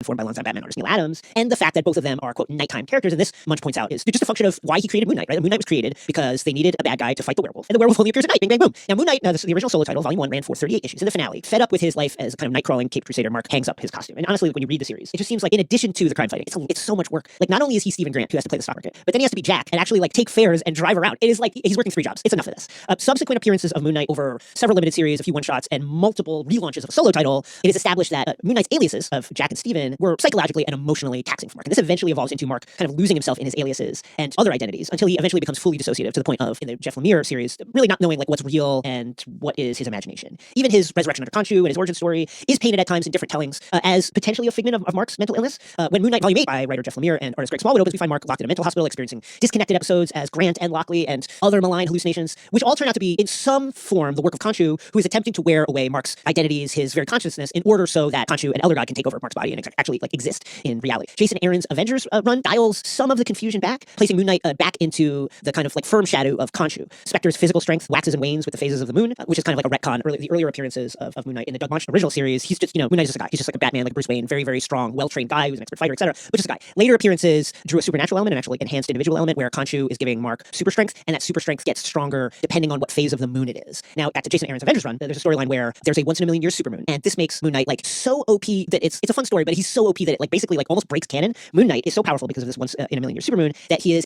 formed by longtime Batman artist Neil Adams, and the fact that both of them are, quote, nighttime characters, and this, Munch points out, is just a function of why he created Moon Knight, right? The Moon Knight was created because they needed a bad guy to fight the werewolf, and the werewolf only appears at night, bang, bang, boom. Now, Moon Knight, the original solo title, Volume 1, ran for 38 issues. In the finale, fed up with his life as a kind of night-crawling Caped Crusader, Mark hangs up his costume. And honestly, when you read the series, it just seems like, in addition to the crime fighting, it's so much work. Like, not only is he Stephen Grant, who has to play the stock market, but then he has to be Jack and actually, like, take fares and drive around. It is like, he's working 3 jobs. It's enough of this. Subsequent appearances of Moon Knight over several limited series, a few one-shots, and multiple relaunches of a solo title, it is established that Moon Knight's aliases of Jack and Stephen were psychologically and emotionally taxing for Mark. And this eventually evolves into Mark kind of losing himself in his aliases and other identities until he eventually becomes fully dissociative to the point of, in the Jeff Lemire series, really not knowing like what's real and what is his imagination. Even his resurrection under Khonshu and his origin story is painted at times in different tellings as potentially a figment of Mark's mental illness. When Moon Knight Volume 8 by writer Jeff Lemire and artist Greg Smallwood opens, we find Mark locked in a mental hospital experiencing disconnected episodes as Grant and Lockley and other malign hallucinations, which all turn out to be in some form the work of Khonshu, who is attempting to wear away Mark's identities, his very consciousness, in order so that Khonshu, an elder god, can take over Mark's body and actually like exist in reality. Jason Aaron's Avengers run dials some of the confusion back, placing Moon Knight back into the kind of like firm shadow of Khonshu. Spectre's physical strength waxes and wanes with the phases of the moon, which is kind of like a retcon. The earlier appearances of Moon Knight in the Doug Manchin original series, he's just, Moon Knight is just a guy. He's just like a Batman, like Bruce Wayne, very, very strong, well-trained guy who's an expert fighter, etc. But just a guy. Later appearances drew a supernatural element and actually enhanced individual element where Khonshu is giving Mark super strength, and that super strength gets stronger depending on what phase of the moon it is. Now, back to Jason Aaron's Avengers run, there's a storyline where there's a once-in-a-million-year supermoon, and this makes Moon Knight like so OP that it's a fun story, but he's so OP that it like basically like almost breaks canon. Moon Knight is so powerful because of this once-in-a-million-year supermoon that he is